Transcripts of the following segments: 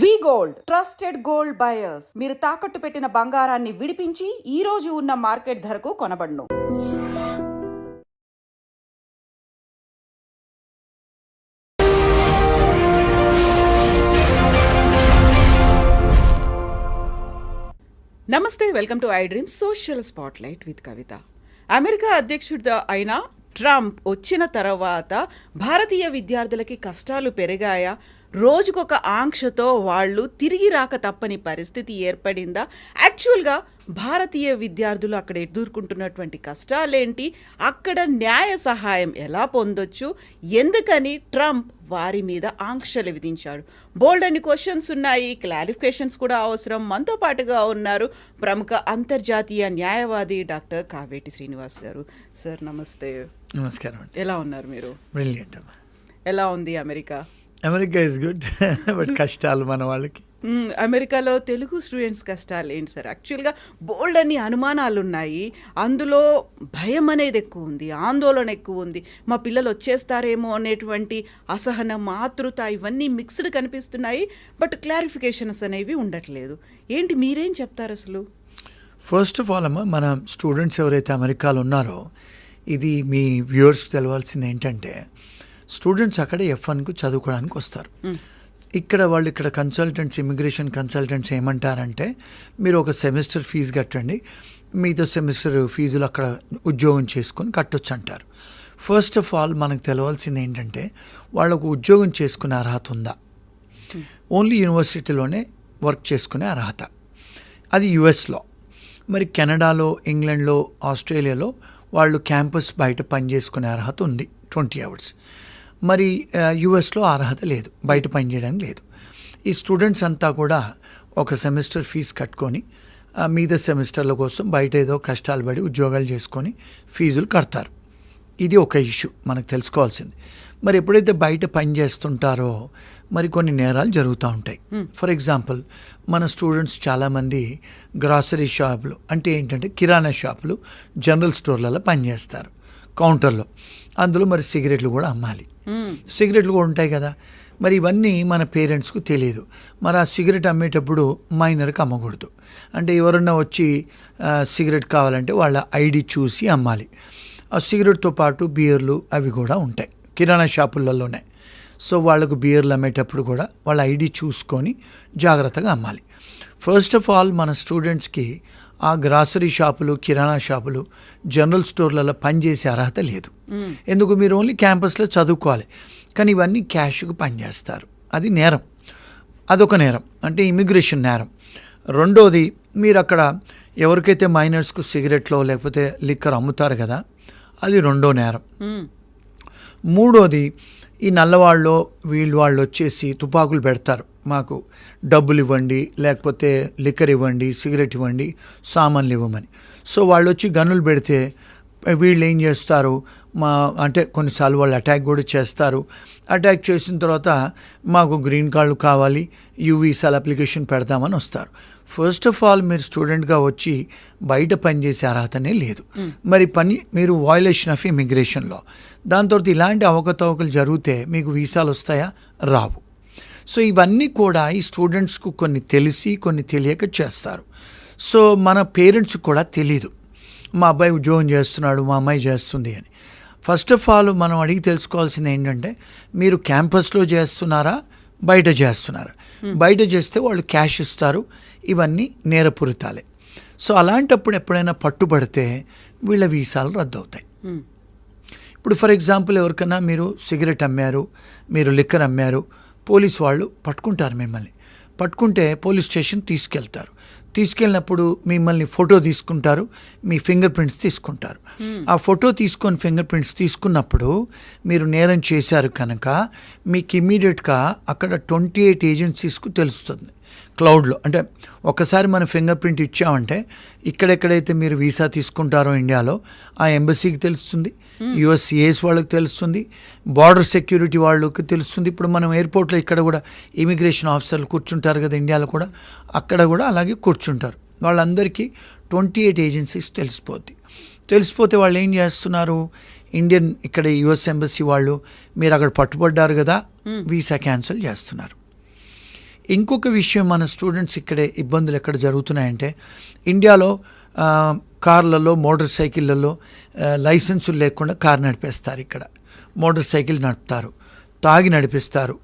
వి gold trusted gold buyers. మీరు తాకట్టు పెట్టిన బంగారాన్ని విడిపించి ఈ రోజు ఉన్న మార్కెట్ ధరకు కొనబడును. నమస్తే, welcome to I dream social spotlight with Kavitha. America అధ్యక్షుడు అయిన ట్రంప్ వచ్చిన తర్వాత భారతీయ విద్యార్థులకి కష్టాలు పెరిగాయా? రోజుకొక ఆంక్షతో వాళ్ళు తిరిగి రాక తప్పని పరిస్థితి ఏర్పడిందా? యాక్చువల్గా భారతీయ విద్యార్థులు అక్కడ ఎదుర్కొంటున్నటువంటి కష్టాలేంటి? అక్కడ న్యాయ సహాయం ఎలా పొందొచ్చు? ఎందుకని ట్రంప్ వారి మీద ఆంక్షలు విధించాడు? బోల్డ్ అని క్వశ్చన్స్ ఉన్నాయి, క్లారిఫికేషన్స్ కూడా అవసరం. మనతో పాటుగా ఉన్నారు ప్రముఖ అంతర్జాతీయ న్యాయవాది డాక్టర్ కావేటి శ్రీనివాస్ గారు. సార్ నమస్తే. నమస్కారం. ఎలా ఉన్నారు మీరు? బ్రిలియంట్. ఎలా ఉంది America? America is good, but కష్టాలు మన వాళ్ళకి. అమెరికాలో తెలుగు స్టూడెంట్స్ కష్టాలు ఏంటి సార్? యాక్చువల్గా బోల్డ్ అన్ని అనుమానాలు ఉన్నాయి, అందులో భయం అనేది ఎక్కువ ఉంది, ఆందోళన ఎక్కువ ఉంది. మా పిల్లలు వచ్చేస్తారేమో అనేటువంటి అసహనం, ఆతృత ఇవన్నీ మిక్స్డ్ కనిపిస్తున్నాయి. బట్ క్లారిఫికేషన్స్ అనేవి ఉండట్లేదు. ఏంటి, మీరేం చెప్తారు అసలు? ఫస్ట్ ఆఫ్ ఆల్ అమ్మ, మన స్టూడెంట్స్ ఎవరైతే అమెరికాలో ఉన్నారో, ఇది మీ వ్యూవర్స్కి తెలవాల్సింది ఏంటంటే, స్టూడెంట్స్ అక్కడ F1కు చదువుకోవడానికి వస్తారు. ఇక్కడ కన్సల్టెంట్స్, ఇమిగ్రేషన్ కన్సల్టెంట్స్ ఏమంటారంటే, మీరు ఒక సెమిస్టర్ ఫీజు కట్టండి, మిగతా సెమిస్టర్ ఫీజులు అక్కడ ఉద్యోగం చేసుకొని కట్టొచ్చు అంటారు. ఫస్ట్ ఆఫ్ ఆల్ మనకు తెలవాల్సింది ఏంటంటే, వాళ్ళకు ఉద్యోగం చేసుకునే అర్హత ఉందా? ఓన్లీ యూనివర్సిటీలోనే వర్క్ చేసుకునే అర్హత, అది యుఎస్లో. మరి కెనడాలో, ఇంగ్లాండ్లో, ఆస్ట్రేలియాలో వాళ్ళు క్యాంపస్ బయట పని చేసుకునే అర్హత ఉంది 20 hours. మరి యుఎస్లో అర్హత లేదు, బయట పని చేయడానికి లేదు. ఈ స్టూడెంట్స్ అంతా కూడా ఒక సెమిస్టర్ ఫీజు కట్టుకొని మిగతా సెమిస్టర్ల కోసం బయట ఏదో కష్టాలు పడి ఉద్యోగాలు చేసుకొని ఫీజులు కడతారు. ఇది ఒక ఇష్యూ మనకు తెలుసుకోవాల్సింది. మరి ఎప్పుడైతే బయట పని చేస్తుంటారో మరి కొన్ని నేరాలు జరుగుతూ ఉంటాయి. ఫర్ ఎగ్జాంపుల్, మన స్టూడెంట్స్ చాలామంది గ్రాసరీ షాపులు, అంటే ఏంటంటే కిరాణా షాపులు, జనరల్ స్టోర్లలో పనిచేస్తారు కౌంటర్లో. అందులో మరి సిగరెట్లు కూడా అమ్మాలి, సిగరెట్లు కూడా ఉంటాయి కదా. మరి ఇవన్నీ మన పేరెంట్స్కు తెలియదు. మరి ఆ సిగరెట్ అమ్మేటప్పుడు మైనర్కి అమ్మకూడదు. అంటే ఎవరన్నా వచ్చి సిగరెట్ కావాలంటే వాళ్ళ ఐడి చూసి అమ్మాలి. ఆ సిగరెట్తో పాటు బియర్లు అవి కూడా ఉంటాయి కిరాణా షాపులలోనే. సో వాళ్ళకు బియర్లు అమ్మేటప్పుడు కూడా వాళ్ళ ఐడి చూసుకొని జాగ్రత్తగా అమ్మాలి. ఫస్ట్ ఆఫ్ ఆల్ మన స్టూడెంట్స్కి ఆ గ్రాసరీ షాపులు, కిరాణా షాపులు, జనరల్ స్టోర్లలో పనిచేసే అర్హత లేదు. ఎందుకు? మీరు ఓన్లీ క్యాంపస్లో చదువుకోవాలి. కానీ ఇవన్నీ క్యాష్కు పనిచేస్తారు, అది నేరం. అదొక నేరం, అంటే ఇమిగ్రేషన్ నేరం. రెండోది, మీరు అక్కడ ఎవరికైతే మైనర్స్కు సిగరెట్లో లేకపోతే లిక్కర్ అమ్ముతారు కదా, అది రెండో నేరం. మూడోది, ఈ నల్లవాళ్ళు వాళ్ళు వచ్చేసి తుపాకులు పెడతారు, మాకు డబ్బులు ఇవ్వండి, లేకపోతే లిక్కర్ ఇవ్వండి, సిగరెట్ ఇవ్వండి, సామాన్లు ఇవ్వమని. సో వాళ్ళు వచ్చి గన్నులు పెడితే వీళ్ళు ఏం చేస్తారు, అంటే కొన్నిసార్లు వాళ్ళు అటాక్ కూడా చేస్తారు. అటాక్ చేసిన తర్వాత మాకు గ్రీన్ కార్డు కావాలి, యూవీసాల అప్లికేషన్ పెడతామని వస్తారు. ఫస్ట్ ఆఫ్ ఆల్ మీరు స్టూడెంట్గా వచ్చి బయట పనిచేసే అర్హతనే లేదు. మరి మీరు వయలేషన్ ఆఫ్ ఇమిగ్రేషన్లో. దాని తర్వాత ఇలాంటి అవకతవకలు జరిగితే మీకు వీసాలు వస్తాయా? రావు. సో ఇవన్నీ కూడా ఈ స్టూడెంట్స్కు కొన్ని తెలిసి కొన్ని తెలియక చేస్తారు. సో మన పేరెంట్స్కి కూడా తెలీదు, మా అబ్బాయి ఉద్యోగం చేస్తున్నాడు, మా అమ్మాయి చేస్తుంది అని. ఫస్ట్ ఆఫ్ ఆల్ మనం అడిగి తెలుసుకోవాల్సింది ఏంటంటే, మీరు క్యాంపస్లో చేస్తున్నారా, బయట చేస్తున్నారా? బయట చేస్తే వాళ్ళు క్యాష్ ఇస్తారు, ఇవన్నీ నేరపూరితాలే. సో అలాంటప్పుడు ఎప్పుడైనా పట్టుబడితే వీళ్ళ వీసాలు రద్దు అవుతాయి. ఇప్పుడు ఫర్ ఎగ్జాంపుల్, ఎవరికైనా మీరు సిగరెట్ అమ్మారు, మీరు లిక్కర్ అమ్మారు, పోలీస్ వాళ్ళు పట్టుకుంటారు. మిమ్మల్ని పట్టుకుంటే పోలీస్ స్టేషన్ తీసుకెళ్తారు. తీసుకెళ్ళినప్పుడు మిమ్మల్ని ఫోటో తీసుకుంటారు, మీ ఫింగర్ ప్రింట్స్ తీసుకుంటారు. ఆ ఫోటో తీసుకొని ఫింగర్ ప్రింట్స్ తీసుకున్నప్పుడు మీరు నేరం చేశారు కనుక మీకు ఇమ్మీడియట్గా అక్కడ 28 ఏజెన్సీస్కు తెలుస్తుంది క్లౌడ్లో. అంటే ఒకసారి మన ఫింగర్ ప్రింట్ ఇచ్చామంటే ఇక్కడెక్కడైతే మీరు వీసా తీసుకుంటారో ఇండియాలో ఆ ఎంబసీకి తెలుస్తుంది, యుఎస్సిఎస్ వాళ్ళకి తెలుస్తుంది, బార్డర్ సెక్యూరిటీ వాళ్ళకి తెలుస్తుంది. ఇప్పుడు మనం ఎయిర్పోర్ట్లో ఇక్కడ కూడా ఇమిగ్రేషన్ ఆఫీసర్లు కూర్చుంటారు కదా ఇండియాలో కూడా, అక్కడ కూడా అలాగే కూర్చుంటారు. వాళ్ళందరికీ 28 ఏజెన్సీస్ తెలిసిపోతే వాళ్ళు ఏం చేస్తున్నారు, ఇండియన్ ఇక్కడ యుఎస్ ఎంబసీ వాళ్ళు మీరు అక్కడ పట్టుబడ్డారు కదా, వీసా క్యాన్సిల్ చేస్తున్నారు. ఇంకొక విషయం, మన స్టూడెంట్స్ ఇక్కడే ఇబ్బందులు ఎక్కడ జరుగుతున్నాయంటే, ఇండియాలో కార్లలో, మోటార్ సైకిళ్ళల్లో లైసెన్సులు లేకుండా కారు నడిపేస్తారు. ఇక్కడ మోటార్ సైకిల్ నడుపుతారు, తాగి నడిపిస్తారు.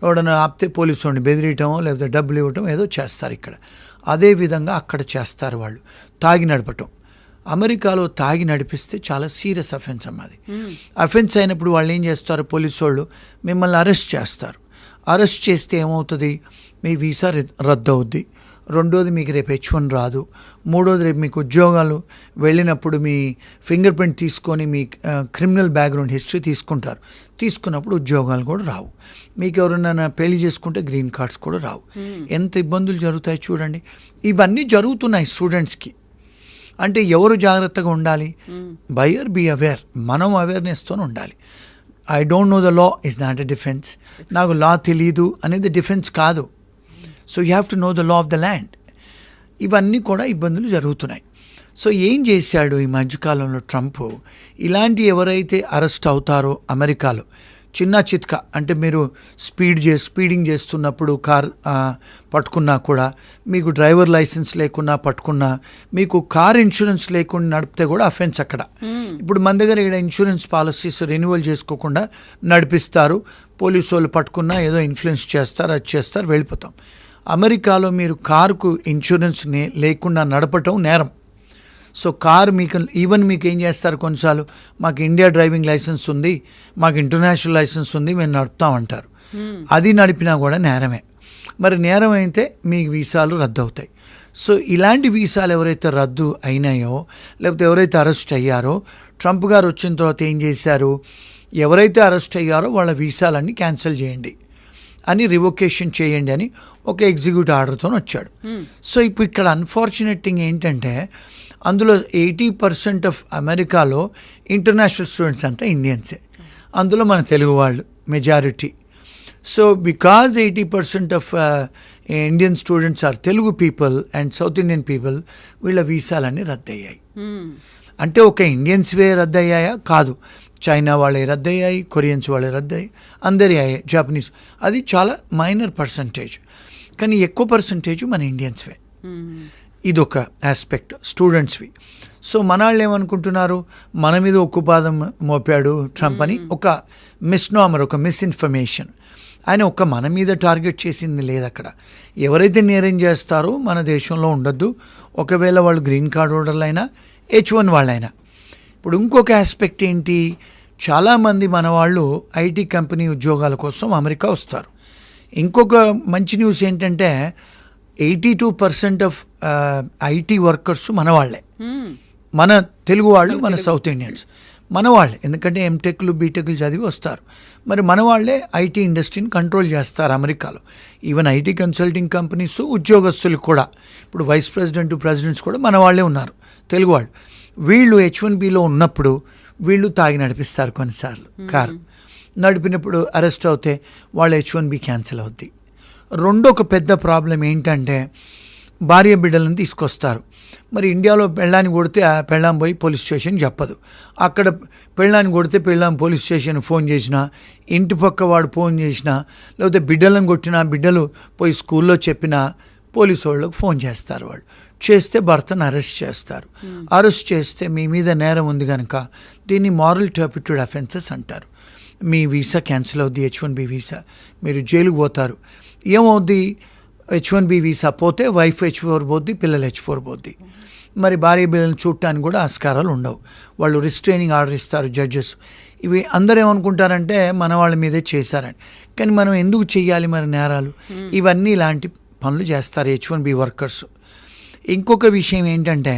ఎవడన్నా ఆపితే పోలీసు వాడిని బెదిరియటమో లేకపోతే డబ్బులు ఇవ్వటం ఏదో చేస్తారు ఇక్కడ. అదేవిధంగా అక్కడ చేస్తారు వాళ్ళు, తాగి నడపటం. అమెరికాలో తాగి నడిపిస్తే చాలా సీరియస్ అఫెన్స్ అన్నది. అఫెన్స్ అయినప్పుడు వాళ్ళు ఏం చేస్తారు, పోలీసు వాళ్ళు మిమ్మల్ని అరెస్ట్ చేస్తారు. అరెస్ట్ చేస్తే ఏమవుతుంది, మీ వీసా రద్దు అవుద్ది. రెండోది, మీకు రేపు H1 రాదు. మూడోది, రేపు మీకు ఉద్యోగాలు వెళ్ళినప్పుడు మీ ఫింగర్ ప్రింట్ తీసుకొని మీ క్రిమినల్ బ్యాక్గ్రౌండ్ హిస్టరీ తీసుకుంటారు. తీసుకున్నప్పుడు ఉద్యోగాలు కూడా రావు. మీకు ఎవరైనా పెళ్లి చేసుకుంటే గ్రీన్ కార్డ్స్ కూడా రావు. ఎంత ఇబ్బందులు జరుగుతాయి చూడండి. ఇవన్నీ జరుగుతున్నాయి స్టూడెంట్స్కి. అంటే ఎవరు జాగ్రత్తగా ఉండాలి? Buyer be aware. మనం అవేర్నెస్తో ఉండాలి. I don't know the law is not a defence. నాకు లా తెలీదు అనేది డిఫెన్స్ కాదు. So you have to know the law of the land. ఇవన్నీ కూడా ఇబ్బందులు జరుగుతున్నాయి. సో ఏం చేశాడు ఈ మధ్యకాలంలో ట్రంప్? ఇలాంటి ఎవరైతే అరెస్ట్ అవుతారో అమెరికాలో, చిన్న చిత్క అంటే మీరు స్పీడింగ్ చేస్తున్నప్పుడు కార్ పట్టుకున్నా కూడా, మీకు డ్రైవర్ లైసెన్స్ లేకున్నా పట్టుకున్నా, మీకు కార్ ఇన్సూరెన్స్ లేకుండా నడిపితే కూడా అఫెన్స్ అక్కడ. ఇప్పుడు మన దగ్గర ఇక్కడ ఇన్సూరెన్స్ పాలసీస్ రెన్యువల్ చేసుకోకుండా నడిపిస్తారు. పోలీసు వాళ్ళు పట్టుకున్నా ఏదో ఇన్ఫ్లుయెన్స్ చేస్తారు, అది చేస్తారు, వెళ్ళిపోతాం. అమెరికాలో మీరు కారుకు ఇన్సూరెన్స్ లేకుండా నడపటం నేరం. సో కారు మీకు ఏం చేస్తారు, కొన్నిసార్లు మాకు ఇండియా డ్రైవింగ్ లైసెన్స్ ఉంది, మాకు ఇంటర్నేషనల్ లైసెన్స్ ఉంది, మేము నడుపుతామంటారు. అది నడిపినా కూడా నేరమే. మరి నేరం అయితే మీ వీసాలు రద్దు అవుతాయి. సో ఇలాంటి వీసాలు ఎవరైతే రద్దు అయినాయో, లేకపోతే ఎవరైతే అరెస్ట్ అయ్యారో, ట్రంప్ గారు వచ్చిన తర్వాత ఏం చేశారు, ఎవరైతే అరెస్ట్ అయ్యారో వాళ్ళ వీసాలన్నీ క్యాన్సిల్ చేయండి అని, రివొకేషన్ చేయండి అని ఒక ఎగ్జిక్యూటివ్ ఆర్డర్తో వచ్చాడు. సో ఇప్పుడు ఇక్కడ అన్ఫార్చునేట్ థింగ్ ఏంటంటే, అందులో 80% ఆఫ్ అమెరికాలో ఇంటర్నేషనల్ స్టూడెంట్స్ అంతా ఇండియన్సే. అందులో మన తెలుగు వాళ్ళు majority. So because 80% of Indian students are Telugu people and south Indian people, వీళ్ళ వీసాలన్నీ రద్దయ్యాయి. అంటే ఒక ఇండియన్స్వే రద్దయ్యాయా? కాదు, చైనా వాళ్ళే రద్దయ్యాయి, కొరియన్స్ వాళ్ళే రద్దయ్యాయి, అందరి అయ్యాయి, జపనీస్. అది చాలా మైనర్ పర్సంటేజ్, కానీ ఎక్కువ పర్సంటేజ్ మన ఇండియన్స్వే. ఇదొక ఆస్పెక్ట్ స్టూడెంట్స్వి. సో మన వాళ్ళు ఏమనుకుంటున్నారు, మన మీద ఉక్కుపాదం మోపాడు ట్రంప్ అని ఒక మిస్నామర్, ఒక మిస్ఇన్ఫర్మేషన్. ఆయన ఒక మన మీద టార్గెట్ చేసింది లేదు అక్కడ. ఎవరైతే నేరం చేస్తారో మన దేశంలో ఉండొద్దు, ఒకవేళ వాళ్ళు గ్రీన్ కార్డ్ హోల్డర్లు అయినా H1 వాళ్ళైనా. ఇప్పుడు ఇంకొక ఆస్పెక్ట్ ఏంటి, చాలామంది మన వాళ్ళు ఐటీ కంపెనీ ఉద్యోగాల కోసం అమెరికా వస్తారు. ఇంకొక మంచి న్యూస్ ఏంటంటే 82% ఆఫ్ ఐటీ వర్కర్స్ మన వాళ్ళే, మన తెలుగు వాళ్ళు, మన సౌత్ ఇండియన్స్ మన వాళ్ళే. ఎందుకంటే ఎంటెక్లు బీటెక్లు చదివి వస్తారు. మరి మన వాళ్ళే ఐటీ ఇండస్ట్రీని కంట్రోల్ చేస్తారు అమెరికాలో. ఈవెన్ ఐటీ కన్సల్టింగ్ కంపెనీస్ ఉద్యోగస్తులు కూడా, ఇప్పుడు వైస్ ప్రెసిడెంట్స్ కూడా మన వాళ్ళే ఉన్నారు, తెలుగు వాళ్ళు. వీళ్ళు H1Bలో ఉన్నప్పుడు వీళ్ళు తాగి నడిపిస్తారు కొన్నిసార్లు కారు. నడిపినప్పుడు అరెస్ట్ అవుతే వాళ్ళ H1B క్యాన్సిల్ అవుద్ది. రెండొక పెద్ద ప్రాబ్లం ఏంటంటే, భార్య బిడ్డలను తీసుకొస్తారు. మరి ఇండియాలో పెళ్ళాన్ని కొడితే ఆ పెళ్ళాం పోయి పోలీస్ స్టేషన్ చెప్పదు. అక్కడ పెళ్ళాన్ని కొడితే పెళ్ళాం పోలీస్ స్టేషన్ ఫోన్ చేసినా, ఇంటి పక్క వాడు ఫోన్ చేసినా, లేకపోతే బిడ్డలను కొట్టినా బిడ్డలు పోయి స్కూల్లో చెప్పినా పోలీసు వాళ్ళకు ఫోన్ చేస్తారు. వాళ్ళు చేస్తే భర్తను అరెస్ట్ చేస్తారు. అరెస్ట్ చేస్తే మీ మీద నేరం ఉంది కనుక దీన్ని మారల్ టర్పిట్యూడ్ అఫెన్సెస్ అంటారు. మీ వీసా క్యాన్సిల్ అవుద్ది, H1B వీసా, మీరు జైలుకు పోతారు. ఏమవుద్ది, H1B వీసా పోతే వైఫ్ H4 పోద్ది, పిల్లలు H4 పోద్ది. మరి భార్య బిడ్డలను చూడటానికి కూడా ఆస్కారాలు ఉండవు. వాళ్ళు రిస్ట్రైనింగ్ ఆర్డర్ ఇస్తారు జడ్జెస్. ఇవి అందరూ ఏమనుకుంటారంటే మన వాళ్ళ మీదే చేశారని. కానీ మనం ఎందుకు చెయ్యాలి మరి నేరాలు? ఇవన్నీ ఇలాంటి పనులు చేస్తారు H1B వర్కర్స్. ఇంకొక విషయం ఏంటంటే,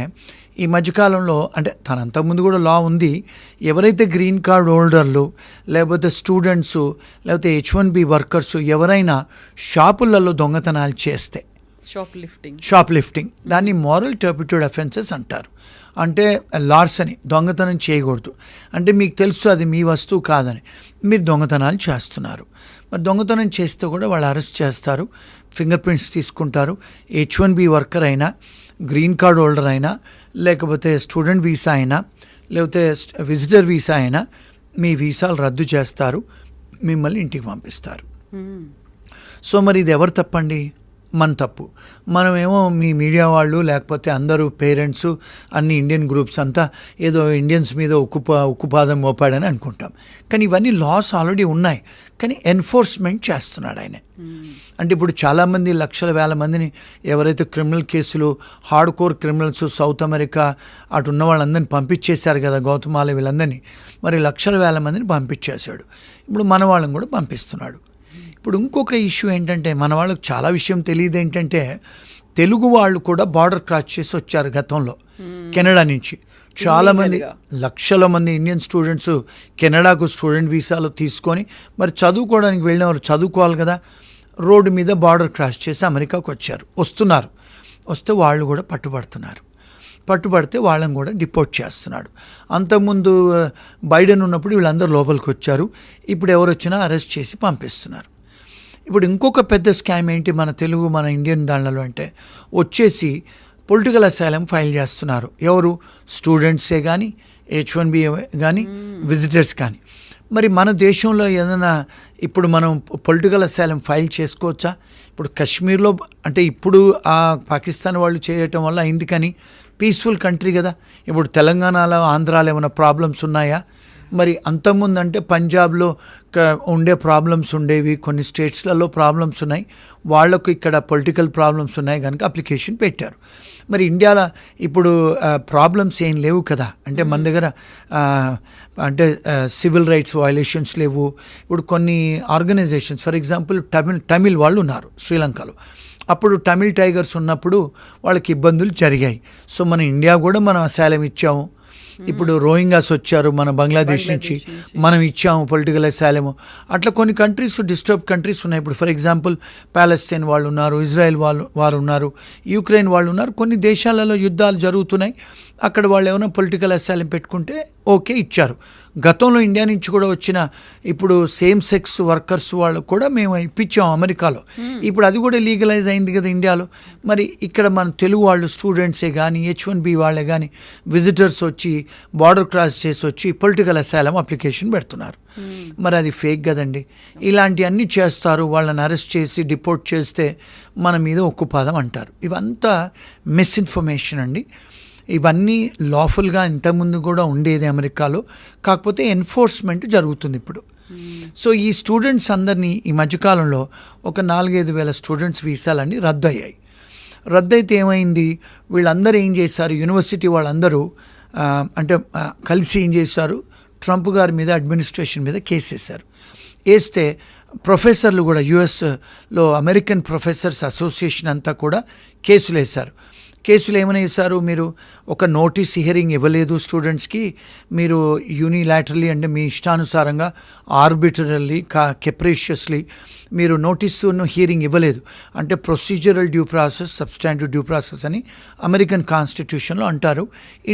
ఈ మధ్యకాలంలో, అంటే అంతకుముందు కూడా లా ఉంది, ఎవరైతే గ్రీన్ కార్డ్ హోల్డర్లు లేకపోతే స్టూడెంట్స్ లేకపోతే H1B వర్కర్స్ ఎవరైనా షాపులలో దొంగతనాలు చేస్తే, షాప్ లిఫ్టింగ్, దాన్ని మారల్ టర్పిట్యూడ్ అఫెన్సెస్ అంటారు. అంటే లార్సని, దొంగతనం చేయకూడదు. అంటే మీకు తెలుసు అది మీ వస్తువు కాదని, మీరు దొంగతనాలు చేస్తున్నారు. మరి దొంగతనం చేస్తే కూడా వాళ్ళు అరెస్ట్ చేస్తారు, ఫింగర్ ప్రింట్స్ తీసుకుంటారు. H1B వర్కర్ అయినా, గ్రీన్ కార్డ్ హోల్డర్ అయినా, లేకపోతే స్టూడెంట్ వీసా అయినా, లేకపోతే విజిటర్ వీసా అయినా, మీ వీసాలు రద్దు చేస్తారు, మిమ్మల్ని ఇంటికి పంపిస్తారు. సో మరి ఇది ఎవరు తప్పండి? మన తప్పు. మనమేమో మీ మీడియా వాళ్ళు లేకపోతే అందరూ పేరెంట్స్ అన్ని ఇండియన్ గ్రూప్స్ అంతా ఏదో ఇండియన్స్ మీద ఉక్కుపాదం మోపాడని అనుకుంటాం. కానీ ఇవన్నీ లాస్ ఆల్రెడీ ఉన్నాయి, కానీ ఎన్ఫోర్స్మెంట్ చేస్తున్నాడు ఆయన. అంటే ఇప్పుడు చాలామంది లక్షల వేల మందిని ఎవరైతే క్రిమినల్ కేసులు hard core criminals south America అటు ఉన్న వాళ్ళందరినీ పంపించేశారు కదా, గౌతమాల వీళ్ళందరినీ. మరి లక్షల వేల మందిని పంపించేశాడు. ఇప్పుడు మన వాళ్ళని కూడా పంపిస్తున్నాడు. ఇప్పుడు ఇంకొక ఇష్యూ ఏంటంటే, మన వాళ్ళకి చాలా విషయం తెలియదు ఏంటంటే, తెలుగు వాళ్ళు కూడా బార్డర్ క్రాస్ చేసి వచ్చారు గతంలో కెనడా నుంచి. చాలామంది లక్షల మంది ఇండియన్ స్టూడెంట్స్ కెనడాకు స్టూడెంట్ వీసాలు తీసుకొని మరి చదువుకోవడానికి వెళ్ళిన వారు చదువుకోవాలి కదా, రోడ్డు మీద బార్డర్ క్రాస్ చేసి అమెరికాకు వస్తున్నారు. వస్తే వాళ్ళు కూడా పట్టుబడితే వాళ్ళని కూడా డిపోర్ట్ చేస్తున్నాడు. అంతకుముందు బైడెన్ ఉన్నప్పుడు వీళ్ళందరూ లోపలికి వచ్చారు, ఇప్పుడు ఎవరు వచ్చినా అరెస్ట్ చేసి పంపిస్తున్నారు. ఇప్పుడు ఇంకొక పెద్ద స్కామ్ ఏంటి మన ఇండియన్ దాంట్లో అంటే, వచ్చేసి పొలిటికల్ అసైలం ఫైల్ చేస్తున్నారు. ఎవరు? స్టూడెంట్సే కానీ, H1B కానీ, విజిటర్స్ కానీ. మరి మన దేశంలో ఏదైనా ఇప్పుడు మనం పొలిటికల్ అసైలం ఫైల్ చేసుకోవచ్చా? ఇప్పుడు కశ్మీర్లో అంటే ఇప్పుడు ఆ పాకిస్తాన్ వాళ్ళు చేయటం వల్ల అయింది, కానీ పీస్ఫుల్ కంట్రీ కదా. ఇప్పుడు తెలంగాణలో ఆంధ్రాలో ఏమైనా ప్రాబ్లమ్స్ ఉన్నాయా? మరి అంతకుముందు అంటే పంజాబ్లో ఉండే ప్రాబ్లమ్స్ ఉండేవి, కొన్ని స్టేట్స్లలో ప్రాబ్లమ్స్ ఉన్నాయి, వాళ్లకు ఇక్కడ పొలిటికల్ ప్రాబ్లమ్స్ ఉన్నాయి కనుక అప్లికేషన్ పెట్టారు. మరి ఇండియాలో ఇప్పుడు ప్రాబ్లమ్స్ ఏం లేవు కదా. అంటే మన దగ్గర అంటే సివిల్ రైట్స్ వయలేషన్స్ లేవు. ఇప్పుడు కొన్ని ఆర్గనైజేషన్స్ ఫర్ ఎగ్జాంపుల్ తమిళ్ వాళ్ళు ఉన్నారు శ్రీలంకలో. అప్పుడు తమిళ్ టైగర్స్ ఉన్నప్పుడు వాళ్ళకి ఇబ్బందులు జరిగాయి. సో మన ఇండియా కూడా మనం అసైలం ఇచ్చాము. ఇప్పుడు రోహింగాస్ వచ్చారు మన బంగ్లాదేశ్ నుంచి, మనం ఇచ్చాము పొలిటికల్ అసైలము. అట్లా కొన్ని కంట్రీస్ డిస్టర్బ్ కంట్రీస్ ఉన్నాయి. ఇప్పుడు ఫర్ ఎగ్జాంపుల్ ప్యాలెస్తైన్ వాళ్ళు ఉన్నారు, ఇజ్రాయెల్ వారు ఉన్నారు, యుక్రెయిన్ వాళ్ళు ఉన్నారు. కొన్ని దేశాలలో యుద్ధాలు జరుగుతున్నాయి, అక్కడ వాళ్ళు ఏమైనా పొలిటికల్ అసైలం పెట్టుకుంటే ఓకే ఇచ్చారు. గతంలో ఇండియా నుంచి కూడా వచ్చిన ఇప్పుడు సేమ్ సెక్స్ వర్కర్స్ వాళ్ళకు కూడా మేము ఇప్పించాం అమెరికాలో. ఇప్పుడు అది కూడా లీగలైజ్ అయింది కదా ఇండియాలో. మరి ఇక్కడ మన తెలుగు వాళ్ళు స్టూడెంట్సే కానీ, H1B వాళ్ళే కానీ విజిటర్స్ వచ్చి బార్డర్ క్రాస్ చేసి వచ్చి పొలిటికల్ అసైలం అప్లికేషన్ పెడుతున్నారు. మరి అది ఫేక్ కదండి. ఇలాంటివన్నీ చేస్తారు, వాళ్ళని అరెస్ట్ చేసి డిపోర్ట్ చేస్తే మన మీద ఉక్కుపాదం అంటారు. ఇవంతా మిస్ఇన్ఫర్మేషన్ అండి. ఇవన్నీ లాఫుల్గా ఇంతకుముందు కూడా ఉండేది అమెరికాలో, కాకపోతే ఎన్ఫోర్స్మెంట్ జరుగుతుంది ఇప్పుడు. సో ఈ స్టూడెంట్స్ అందరినీ ఈ మధ్యకాలంలో ఒక 4-5 వేల స్టూడెంట్స్ వీసాలన్నీ రద్దయ్యాయి. రద్దయితే ఏమైంది, వీళ్ళందరూ ఏం చేశారు, యూనివర్సిటీ వాళ్ళందరూ అంటే కలిసి ఏం చేశారు, ట్రంప్ గారి మీద అడ్మినిస్ట్రేషన్ మీద కేసు వేశారు. వేస్తే ప్రొఫెసర్లు కూడా యుఎస్లో అమెరికన్ ప్రొఫెసర్స్ అసోసియేషన్ అంతా కూడా కేసులు వేశారు. కేసులు ఏమైనా వేశారు, మీరు ఒక నోటీస్ హియరింగ్ ఇవ్వలేదు స్టూడెంట్స్కి, మీరు యూనిలాటరలీ అంటే మీ ఇష్టానుసారంగా ఆర్బిటరల్లీ కెప్రేషియస్లీ మీరు నోటీసును హియరింగ్ ఇవ్వలేదు. అంటే procedural due process, substantive due process అని అమెరికన్ కాన్స్టిట్యూషన్లో అంటారు.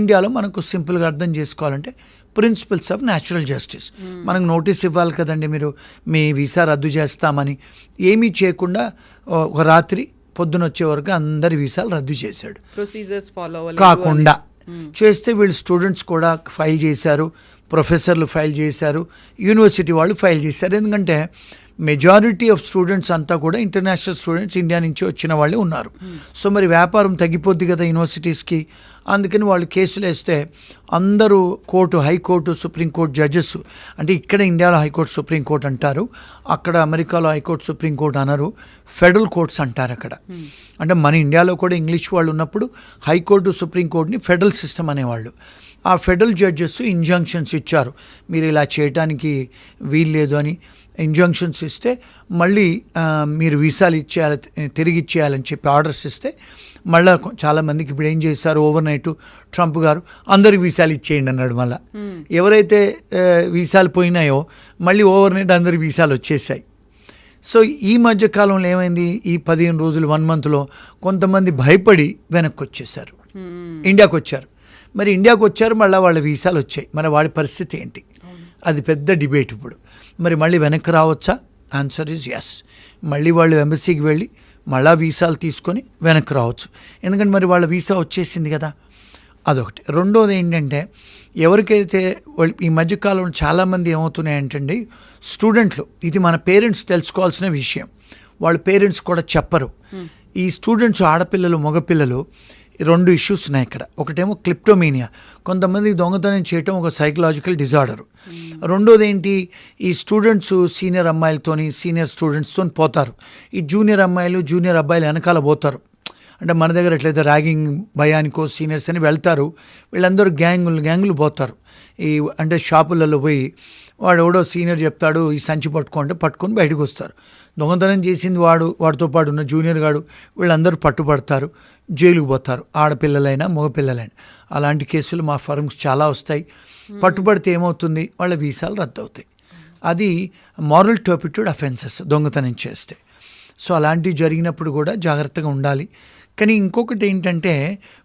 ఇండియాలో మనకు సింపుల్గా అర్థం చేసుకోవాలంటే ప్రిన్సిపల్స్ ఆఫ్ న్యాచురల్ జస్టిస్. మనకు నోటీస్ ఇవ్వాలి కదండి, మీరు మీ వీసా రద్దు చేస్తామని. ఏమీ చేయకుండా ఒక రాత్రి పొద్దున వచ్చే వరకు అందరి వీసాలు రద్దు చేశాడు. ప్రొసీజర్స్ ఫాలో కాకుండా చేస్తే వీళ్ళు స్టూడెంట్స్ కూడా ఫైల్ చేశారు, ప్రొఫెసర్లు ఫైల్ చేశారు, యూనివర్సిటీ వాళ్ళు ఫైల్ చేశారు. ఎందుకంటే మెజారిటీ ఆఫ్ స్టూడెంట్స్ అంతా కూడా ఇంటర్నేషనల్ స్టూడెంట్స్ ఇండియా నుంచి వచ్చిన వాళ్ళే ఉన్నారు. సో మరి వ్యాపారం తగ్గిపోద్ది కదా యూనివర్సిటీస్కి. అందుకని వాళ్ళు కేసులు వేస్తే అందరూ హైకోర్టు సుప్రీంకోర్టు జడ్జెస్, అంటే ఇక్కడ ఇండియాలో హైకోర్టు సుప్రీంకోర్టు అంటారు, అక్కడ అమెరికాలో హైకోర్టు సుప్రీంకోర్టు అనరు, ఫెడరల్ కోర్ట్స్ అంటారు అక్కడ. అంటే మన ఇండియాలో కూడా ఇంగ్లీష్ వాళ్ళు ఉన్నప్పుడు హైకోర్టు సుప్రీంకోర్టుని ఫెడరల్ సిస్టమ్ అనేవాళ్ళు. ఆ ఫెడరల్ జడ్జెస్ ఇంజంక్షన్స్ ఇచ్చారు, మీరు ఇలా చేయడానికి వీల్లేదు అని ఇంజంక్షన్స్ ఇస్తే మళ్ళీ మీరు వీసాలు తిరిగి ఇచ్చేయాలని చెప్పి ఆర్డర్స్ ఇస్తే మళ్ళీ చాలామందికి ఇప్పుడు ఏం చేశారు, ఓవర్ నైట్ ట్రంప్ గారు అందరికి వీసాలు ఇచ్చేయండి అన్నాడు. మళ్ళీ ఎవరైతే వీసాలు పోయినాయో మళ్ళీ ఓవర్ నైట్ అందరికి వీసాలు వచ్చేసాయి. సో ఈ మధ్యకాలంలో ఏమైంది, ఈ 15 రోజులు 1 monthలో కొంతమంది భయపడి వెనక్కి వచ్చేసారు, ఇండియాకు వచ్చారు. మరి ఇండియాకు వచ్చారు, మళ్ళీ వాళ్ళ వీసాలు వచ్చాయి. మరి వాడి పరిస్థితి ఏంటి, అది పెద్ద డిబేట్ ఇప్పుడు. మరి మళ్ళీ వెనక్కి రావచ్చా? Answer is yes. మళ్ళీ వాళ్ళు ఎంబసీకి వెళ్ళి మళ్ళా వీసాలు తీసుకొని వెనక్కి రావచ్చు, ఎందుకంటే మరి వాళ్ళ వీసా వచ్చేసింది కదా. అదొకటి. రెండోది ఏంటంటే, ఎవరికైతే ఈ మధ్యకాలంలో చాలామంది ఏమవుతున్నాయంటండి, స్టూడెంట్లు, ఇది మన పేరెంట్స్ తెలుసుకోవాల్సిన విషయం. వాళ్ళ పేరెంట్స్ కూడా చెప్పరు. ఈ స్టూడెంట్స్ ఆడపిల్లలు మగపిల్లలు 2 ఇష్యూస్ ఉన్నాయి ఇక్కడ. ఒకటేమో క్లిప్టోమీనియా, కొంతమంది దొంగతనం చేయటం ఒక సైకలాజికల్ డిజార్డర్. రెండోది ఏంటి, ఈ స్టూడెంట్స్ సీనియర్ అమ్మాయిలతోని సీనియర్ స్టూడెంట్స్తో పోతారు, ఈ జూనియర్ అమ్మాయిలు జూనియర్ అబ్బాయిలు వెనకాల పోతారు. అంటే మన దగ్గర ఎట్లయితే ర్యాగింగ్ భయానికో సీనియర్స్ అని వెళ్తారు, వీళ్ళందరూ గ్యాంగులు పోతారు. ఈ అంటే షాపులలో పోయి వాడు ఎవడో సీనియర్ చెప్తాడు ఈ సంచి పట్టుకుంటే పట్టుకొని బయటకు వస్తారు. దొంగతనం చేసింది వాడితో పాటు ఉన్న జూనియర్ గాడు, వీళ్ళందరూ పట్టుబడతారు, జైలుకు పోతారు, ఆడపిల్లలైనా మగపిల్లలైనా. అలాంటి కేసులు మా ఫర్మ్స్ చాలా వస్తాయి. పట్టుబడితే ఏమవుతుంది, వాళ్ళ వీసాలు రద్దు అవుతాయి. అది మారల్ టర్పిట్యూడ్ అఫెన్సెస్, దొంగతనం చేస్తే. సో అలాంటివి జరిగినప్పుడు కూడా జాగ్రత్తగా ఉండాలి. కానీ ఇంకొకటి ఏంటంటే,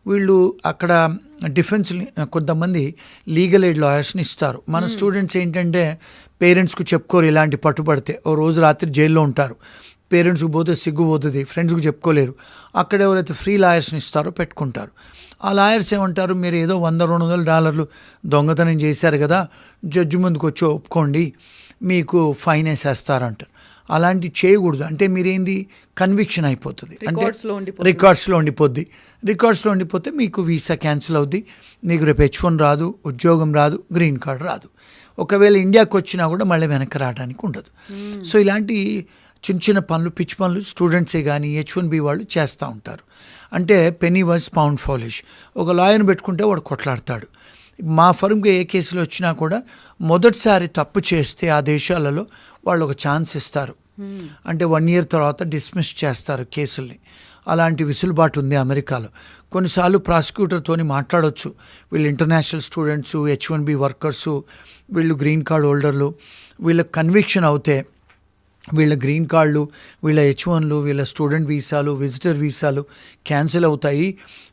వీళ్ళు అక్కడ డిఫెన్స్ కొంతమంది లీగల్ ఎయిడ్ లాయర్స్ని ఇస్తారు. మన స్టూడెంట్స్ ఏంటంటే పేరెంట్స్కు చెప్పుకోరు, ఇలాంటి పట్టుబడితే ఓ రోజు రాత్రి జైల్లో ఉంటారు, పేరెంట్స్కి పోతే సిగ్గుపోతుంది, ఫ్రెండ్స్కి చెప్పుకోలేరు. అక్కడ ఎవరైతే ఫ్రీ లాయర్స్ని ఇస్తారో పెట్టుకుంటారు. ఆ లాయర్స్ ఏమంటారు, మీరు ఏదో $100-200 దొంగతనం చేశారు కదా, జడ్జి ముందుకు వచ్చి ఒప్పుకోండి, మీకు ఫైన్ వేసేస్తారంటారు. అలాంటి చేయకూడదు. అంటే మీరేంది, కన్విక్షన్ అయిపోతుంది, అంటే రికార్డ్స్లో ఉండిపోతే మీకు వీసా క్యాన్సిల్ అవుద్ది, మీకు రేపు H1 రాదు, ఉద్యోగం రాదు, గ్రీన్ కార్డ్ రాదు. ఒకవేళ ఇండియాకి వచ్చినా కూడా మళ్ళీ వెనక్కి రావడానికి ఉండదు. సో ఇలాంటి చిన్న పనులు, పిచ్చి పనులు స్టూడెంట్సే కానీ H1B వాళ్ళు చేస్తూ ఉంటారు. అంటే పెనీ వాజ్ పౌండ్ ఫాలిష్. ఒక లాయర్ని పెట్టుకుంటే వాడు కొట్లాడతాడు. మా ఫర్మ్కి ఏ కేసులు వచ్చినా కూడా మొదటిసారి తప్పు చేస్తే ఆ దేశాలలో వాళ్ళు ఒక ఛాన్స్ ఇస్తారు. అంటే 1 year తర్వాత డిస్మిస్ చేస్తారు కేసుల్ని. అలాంటి విసులుబాటు ఉంది అమెరికాలో. కొన్నిసార్లు ప్రాసిక్యూటర్తోని మాట్లాడవచ్చు, వీళ్ళు ఇంటర్నేషనల్ స్టూడెంట్స్, H1B వర్కర్సు, వీళ్ళు గ్రీన్ కార్డ్ హోల్డర్లు, వీళ్ళకి కన్విక్షన్ అవుతే వీళ్ళ గ్రీన్ కార్డులు, వీళ్ళ H1లు, వీళ్ళ స్టూడెంట్ వీసాలు, విజిటర్ వీసాలు క్యాన్సిల్ అవుతాయి.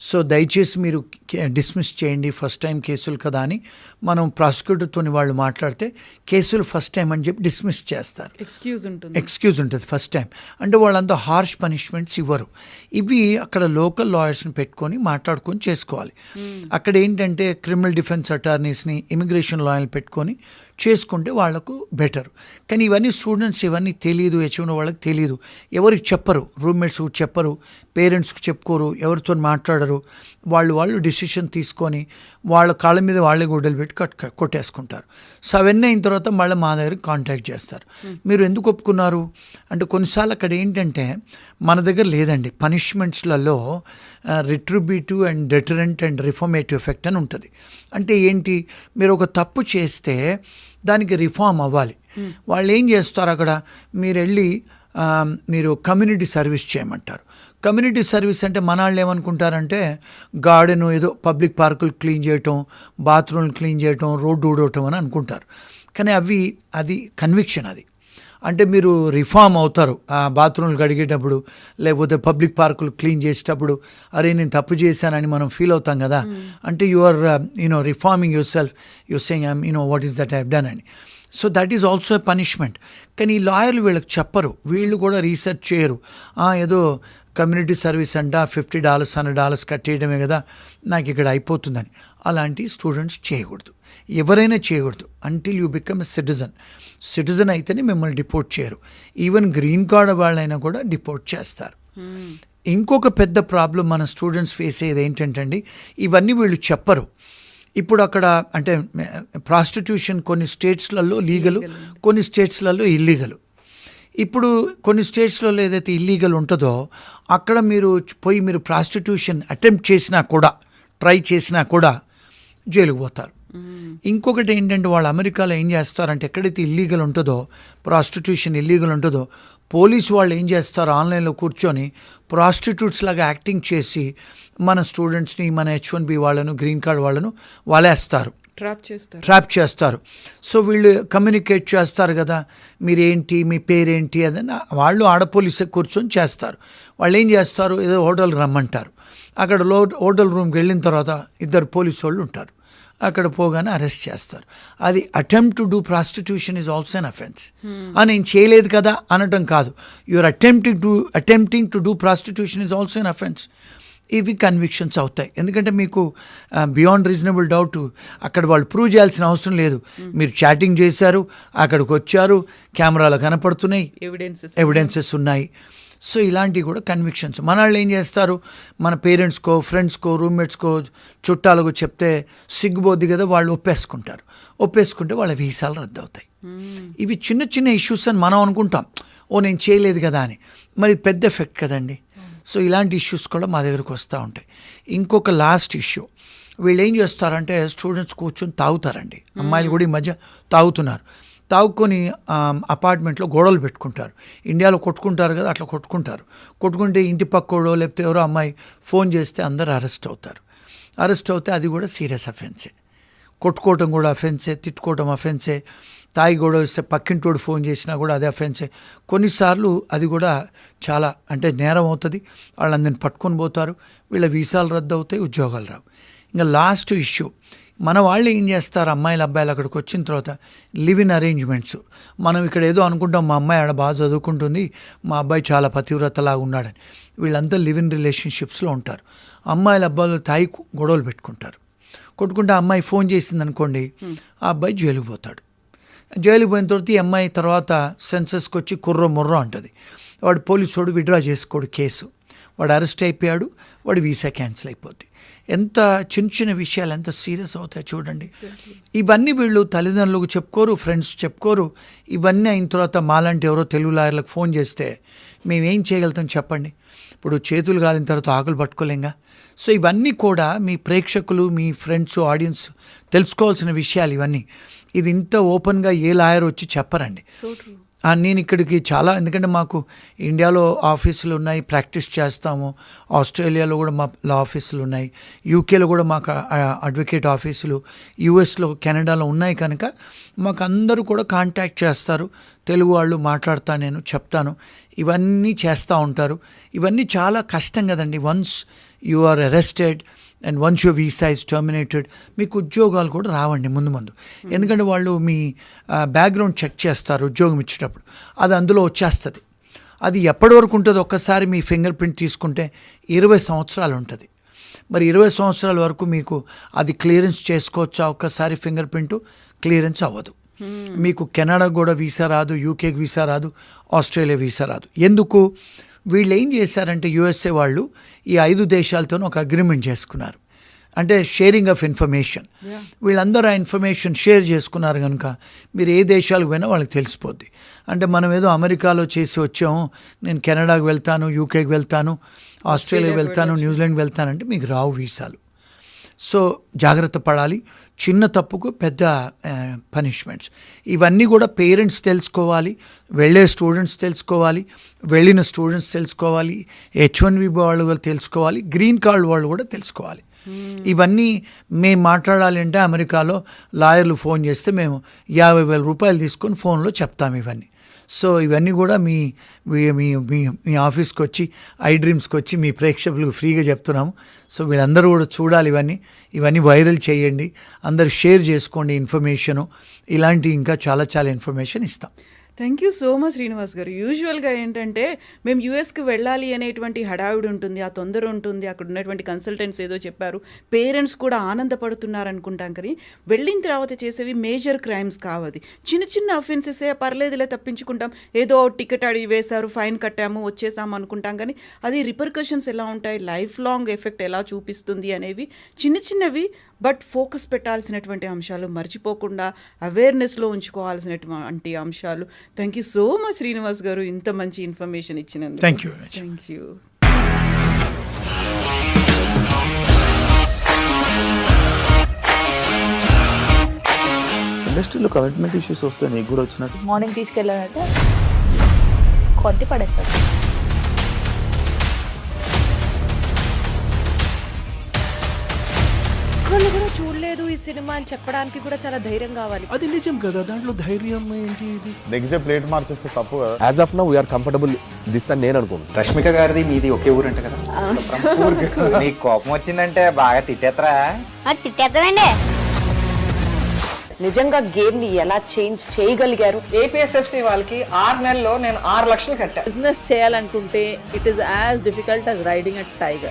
సో దయచేసి మీరు డిస్మిస్ చేయండి, ఫస్ట్ టైం కేసులు కదా అని మనం ప్రాసిక్యూటర్తో వాళ్ళు మాట్లాడితే కేసులు ఫస్ట్ టైం అని చెప్పి డిస్మిస్ చేస్తారు. ఎక్స్క్యూజ్ ఉంటుంది ఫస్ట్ టైం. అంటే వాళ్ళంతా హార్ష్ పనిష్మెంట్స్ ఇవ్వరు. ఇవి అక్కడ లోకల్ లాయర్స్ని పెట్టుకొని మాట్లాడుకొని చేసుకోవాలి. అక్కడ ఏంటంటే క్రిమినల్ డిఫెన్స్ అటార్నీస్ని, ఇమిగ్రేషన్ లాయర్ని పెట్టుకొని చేసుకుంటే వాళ్లకు బెటర్. కానీ ఇవన్నీ స్టూడెంట్స్ ఇవన్నీ తెలియదు, H1 వాళ్ళకి తెలియదు, ఎవరికి చెప్పరు, రూమ్మేట్స్కి చెప్పరు, పేరెంట్స్కి చెప్పుకోరు, ఎవరితో మాట్లాడరు. వాళ్ళు డిసిషన్ తీసుకొని వాళ్ళ కాళ్ళ మీద వాళ్ళే గుడ్డలు పెట్టి కొట్టేసుకుంటారు. సో అవన్నీ అయిన తర్వాత మళ్ళీ మా దగ్గరికి కాంటాక్ట్ చేస్తారు. మీరు ఎందుకు ఒప్పుకున్నారు అంటే, కొన్నిసార్లు అక్కడ ఏంటంటే మన దగ్గర లేదండి, పనిష్మెంట్స్లలో retributive and deterrent and reformative effect అని ఉంటుంది. అంటే ఏంటి, మీరు ఒక తప్పు చేస్తే దానికి రిఫార్మ్ అవ్వాలి. వాళ్ళు ఏం చేస్తారు, అక్కడ మీరు కమ్యూనిటీ సర్వీస్ చేయమంటారు. కమ్యూనిటీ సర్వీస్ అంటే మన వాళ్ళు ఏమనుకుంటారంటే గార్డెన్, ఏదో పబ్లిక్ పార్కులు క్లీన్ చేయటం, బాత్రూమ్లు క్లీన్ చేయటం, రోడ్డు ఊడవటం అని అనుకుంటారు. కానీ అది కన్విక్షన్. అది అంటే మీరు రిఫార్మ్ అవుతారు. ఆ బాత్రూమ్లు కడిగేటప్పుడు, లేకపోతే పబ్లిక్ పార్కులు క్లీన్ చేసేటప్పుడు, అరే నేను తప్పు చేశానని మనం ఫీల్ అవుతాం కదా. అంటే you are reforming yourself, your saying what is that I have done అని. So that is also a punishment. కానీ ఈ లాయర్లు వీళ్ళకి చెప్పరు, వీళ్ళు కూడా రీసెర్చ్ చేయరు. ఏదో కమ్యూనిటీ సర్వీస్ అంట, $50 $100 కట్టేయడమే కదా, నాకు ఇక్కడ అయిపోతుందని. అలాంటి స్టూడెంట్స్ చేయకూడదు, ఎవరైనా చేయకూడదు. Until you become a citizen అయితేనే మిమ్మల్ని డిపోర్ట్ చేయరు. ఈవెన్ గ్రీన్ కార్డ్ వాళ్ళైనా కూడా డిపోర్ట్ చేస్తారు. ఇంకొక పెద్ద ప్రాబ్లం మన స్టూడెంట్స్ ఫేస్ అయ్యేది ఏంటంటే అండి, ఇవన్నీ వీళ్ళు చెప్పరు. ఇప్పుడు అక్కడ అంటే ప్రాస్టిట్యూషన్ కొన్ని స్టేట్స్లలో లీగలు, కొన్ని స్టేట్స్లలో ఇల్లీగలు. ఇప్పుడు కొన్ని స్టేట్స్లలో ఏదైతే ఇల్లీగల్ ఉంటుందో అక్కడ మీరు ప్రాస్టిట్యూషన్ అటెంప్ట్ చేసినా కూడా, ట్రై చేసినా కూడా జైలుకు పోతారు. ఇంకొకటి ఏంటంటే, వాళ్ళు అమెరికాలో ఏం చేస్తారంటే, ఎక్కడైతే ఇల్లీగల్ ఉంటుందో, ప్రాస్టిట్యూషన్ ఇల్లీగల్ ఉంటుందో, పోలీసు వాళ్ళు ఏం చేస్తారు, ఆన్లైన్లో కూర్చొని ప్రాస్టిట్యూట్స్ లాగా యాక్టింగ్ చేసి మన స్టూడెంట్స్ని, మన H1B వాళ్ళను, గ్రీన్ కార్డ్ వాళ్ళను వాళ్ళేస్తారు, ట్రాప్ చేస్తారు. సో వీళ్ళు కమ్యూనికేట్ చేస్తారు కదా, మీరేంటి, మీ పేరేంటి అదని వాళ్ళు ఆడపోలీసే కూర్చొని చేస్తారు. వాళ్ళు ఏం చేస్తారు, ఏదో హోటల్ రమ్మంటారు. అక్కడ హోటల్ రూమ్కి వెళ్ళిన తర్వాత 2 పోలీసు వాళ్ళు ఉంటారు. అక్కడ పోగానే అరెస్ట్ చేస్తారు. అది attempt to do prostitution is also an offence. నేను చేయలేదు కదా అనటం కాదు, you are attempting to do prostitution is also an offence. ఇవి కన్విక్షన్స్ అవుతాయి. ఎందుకంటే మీకు బియాండ్ రీజనబుల్ డౌట్ అక్కడ వాళ్ళు ప్రూవ్ చేయాల్సిన అవసరం లేదు. మీరు చాటింగ్ చేశారు, అక్కడికి వచ్చారు, కెమెరాలు కనపడుతున్నాయి, ఎవిడెన్సెస్ ఉన్నాయి. సో ఇలాంటివి కూడా కన్విక్షన్స్. మన వాళ్ళు ఏం చేస్తారు, మన పేరెంట్స్కో, ఫ్రెండ్స్కో, రూమ్మేట్స్కో, చుట్టాలకు చెప్తే సిగ్గుబోద్ది కదా, వాళ్ళు ఒప్పేసుకుంటే వాళ్ళ వీసాలు రద్దు అవుతాయి. ఇవి చిన్న చిన్న ఇష్యూస్ అని మనం అనుకుంటాం, నేను చేయలేదు కదా అని. మరి పెద్ద ఎఫెక్ట్ కదండి. సో ఇలాంటి ఇష్యూస్ కూడా మా దగ్గరకు వస్తూ ఉంటాయి. ఇంకొక లాస్ట్ ఇష్యూ, వీళ్ళు ఏం చేస్తారంటే స్టూడెంట్స్ కూర్చొని తాగుతారండి. అమ్మాయిలు కూడా ఈ మధ్య తాగుతున్నారు. తాగుకొని అపార్ట్మెంట్లో గొడవలు పెట్టుకుంటారు. ఇండియాలో కొట్టుకుంటారు కదా, అట్లా కొట్టుకుంటే ఇంటి పక్కోడో లేకపోతే ఎవరో అమ్మాయి ఫోన్ చేస్తే అందరూ అరెస్ట్ అవుతే అది కూడా సీరియస్ అఫెన్సే. కొట్టుకోవటం కూడా అఫెన్సే, తిట్టుకోవటం అఫెన్సే, తాగి గొడవ వస్తే పక్కింటోడు ఫోన్ చేసినా కూడా అదే అఫెన్సే. కొన్నిసార్లు అది కూడా చాలా నేరం అవుతుంది. వాళ్ళందరిని పట్టుకొని పోతారు, వీళ్ళ వీసాలు రద్దు అవుతాయి, ఉద్యోగాలు రావు. ఇంకా లాస్ట్ ఇష్యూ, మన వాళ్ళు ఏం చేస్తారు, అమ్మాయిలు అబ్బాయిలు అక్కడికి వచ్చిన తర్వాత లివ్ ఇన్ అరేంజ్మెంట్స్. మనం ఇక్కడ ఏదో అనుకుంటాం, మా అమ్మాయి ఆడ బాగా చదువుకుంటుంది, మా అబ్బాయి చాలా పతివ్రతలాగా ఉన్నాడని. వీళ్ళంతా లివ్ ఇన్ రిలేషన్షిప్స్లో ఉంటారు. అమ్మాయిలు అబ్బాయిలు తాగి గొడవలు కొట్టుకుంటే ఆ అమ్మాయి ఫోన్ చేసింది అనుకోండి, ఆ అబ్బాయి జైలుకి పోతాడు. జైలుకి పోయిన తర్వాత ఈ అమ్మాయి తర్వాత సెన్సస్కి వచ్చి కుర్రో అంటుంది. వాడు పోలీసు విడ్రా చేసుకోడు కేసు, వాడు అరెస్ట్ అయిపోయాడు, వాడి వీసా క్యాన్సిల్ అయిపోద్ది. ఎంత చిన్న విషయాలు ఎంత సీరియస్ అవుతాయి చూడండి. ఇవన్నీ వీళ్ళు తల్లిదండ్రులకు చెప్పుకోరు, ఫ్రెండ్స్ చెప్పుకోరు. ఇవన్నీ అయిన తర్వాత మాలాంటి ఎవరో తెలుగు లాయర్లకు ఫోన్ చేస్తే మేమేం చేయగలుగుతాం చెప్పండి. ఇప్పుడు చేతులు కాలిన తర్వాత ఆకులు పట్టుకోలేంగా. సో ఇవన్నీ కూడా మీ ప్రేక్షకులు, మీ ఫ్రెండ్స్, ఆడియన్స్ తెలుసుకోవాల్సిన విషయాలు ఇవన్నీ. ఇది ఇంత ఓపెన్గా ఏ లాయర్ వచ్చి చెప్పరండి. నేను ఇక్కడికి చాలా, ఎందుకంటే మాకు ఇండియాలో ఆఫీసులు ఉన్నాయి, ప్రాక్టీస్ చేస్తాము. ఆస్ట్రేలియాలో కూడా మా లా ఆఫీసులు ఉన్నాయి, యూకేలో కూడా మాకు అడ్వకేట్ ఆఫీసులు, యూఎస్లో, కెనడాలో ఉన్నాయి. కనుక మాకు అందరూ కూడా కాంటాక్ట్ చేస్తారు. తెలుగు వాళ్ళు మాట్లాడతాను, నేను చెప్తాను, ఇవన్నీ చేస్తూ ఉంటారు. ఇవన్నీ చాలా కష్టం కదండి. Once you are arrested and once your visa is terminated, మీకు ఉద్యోగాలు కూడా రావండి ముందు. ఎందుకంటే వాళ్ళు మీ బ్యాక్గ్రౌండ్ చెక్ చేస్తారు ఉద్యోగం ఇచ్చేటప్పుడు, అది అందులో వచ్చేస్తుంది. అది ఎప్పటి వరకు ఉంటుందో ఒక్కసారి మీ ఫింగర్ ప్రింట్ తీసుకుంటే 20 సంవత్సరాలు ఉంటుంది. మరి 20 సంవత్సరాల వరకు మీకు అది క్లియరెన్స్ చేసుకోవచ్చా? ఒక్కసారి ఫింగర్ ప్రింట్ క్లియరెన్స్ అవ్వదు. మీకు కెనడా కూడా వీసా రాదు, యూకేకి వీసా రాదు, ఆస్ట్రేలియా వీసా రాదు. ఎందుకు? వీళ్ళు ఏం చేశారంటే యూఎస్ఏ వాళ్ళు ఈ 5 దేశాలతోనూ ఒక అగ్రిమెంట్ చేసుకున్నారు. అంటే షేరింగ్ ఆఫ్ ఇన్ఫర్మేషన్. వీళ్ళందరూ ఆ ఇన్ఫర్మేషన్ షేర్ చేసుకున్నారు కనుక మీరు ఏ దేశాలకు పోయినా వాళ్ళకి తెలిసిపోద్ది. అంటే మనం ఏదో అమెరికాలో చేసి వచ్చాము, నేను కెనడాకి వెళ్తాను, యూకేకి వెళ్తాను, ఆస్ట్రేలియాకి వెళ్తాను, న్యూజిలాండ్కి వెళ్తానంటే మీకు రావు వీసాలు. సో జాగ్రత్త పడాలి. చిన్న తప్పుకు పెద్ద పనిష్మెంట్స్. ఇవన్నీ కూడా పేరెంట్స్ తెలుసుకోవాలి, వెళ్ళే స్టూడెంట్స్ తెలుసుకోవాలి, వెళ్ళిన స్టూడెంట్స్ తెలుసుకోవాలి, H1B వాళ్ళు తెలుసుకోవాలి, గ్రీన్ కార్డ్ వాళ్ళు కూడా తెలుసుకోవాలి. ఇవన్నీ మేము మాట్లాడాలి అంటే అమెరికాలో లాయర్లు ఫోన్ చేస్తే మేము 50,000 రూపాయలు తీసుకొని ఫోన్లో చెప్తాము ఇవన్నీ. సో ఇవన్నీ కూడా మీ మీ ఆఫీస్కి వచ్చి, ఐ డ్రీమ్స్కి వచ్చి మీ ప్రేక్షకులకు ఫ్రీగా చెప్తున్నాము. సో వీళ్ళందరూ కూడా చూడాలి ఇవన్నీ వైరల్ చేయండి, అందరూ షేర్ చేసుకోండి ఇన్ఫర్మేషను. ఇలాంటి ఇంకా చాలా ఇన్ఫర్మేషన్ ఇస్తాం. Thank you so much Srinivas గారు. యూజువల్గా ఏంటంటే మేము యూఎస్కి వెళ్ళాలి అనేటువంటి హడావిడి ఉంటుంది, ఆ తొందర ఉంటుంది, అక్కడ ఉన్నటువంటి కన్సల్టెంట్స్ ఏదో చెప్పారు, పేరెంట్స్ కూడా ఆనందపడుతున్నారు అనుకుంటాం. కానీ వెళ్ళిన తర్వాత చేసేవి మేజర్ క్రైమ్స్ కావది. చిన్న అఫెన్సెసే పర్లేదులే తప్పించుకుంటాం, ఏదో టికెట్ అడిగి వేశారు, ఫైన్ కట్టాము, వచ్చేసాము అనుకుంటాం. కానీ అది రిపర్కషన్స్ ఎలా ఉంటాయి, లైఫ్ లాంగ్ ఎఫెక్ట్ ఎలా చూపిస్తుంది అనేవి చిన్నవి, బట్ ఫోకస్ పెట్టాల్సినటువంటి అంశాలు, మర్చిపోకుండా అవేర్నెస్లో ఉంచుకోవాల్సినటువంటి అంశాలు. Thank you so much Srinivas గారు, ఇంత మంచి ఇన్ఫర్మేషన్ ఇచ్చినందుకు. Thank you. ఇండస్ట్రీలో కమిట్మెంట్ ఇష్యూస్ వస్తే నీకు కూడా వచ్చినట్టు? మార్నింగ్ తీసుకెళ్ళాలంటే కొట్టి పడేస్తారు. వాళ్ళు కూడా చూడలేదు ఈ సినిమా అని చెప్పడానికి కూడా చాలా ధైర్యం కావాలి. అది నిజం కదా, దాంట్లో ధైర్యం ఏంటి? ఇది నెక్స్ట్ డే ప్లేట్ మార్చేస్తే తప్పు కదా. As of now we are comfortable this అని నేను అనుకుంటున్నాను. రష్మిక గారిది మీది ఒకే ఊరంట కదా? నీకు కోపం వచ్చిందంటే బాగా తిట్టేత్తరా? తిట్టేద్దామండి. నిజంగా గేమ్ ని ఎలా చేంజ్ చేయగలిగారు? ఏపీఎస్ఎఫ్సి వాళ్ళకి 6 నెలల్లో నేను 6 లక్షలు కట్టా. బిజినెస్ చేయాలనుకుంటే it is as difficult as riding a tiger.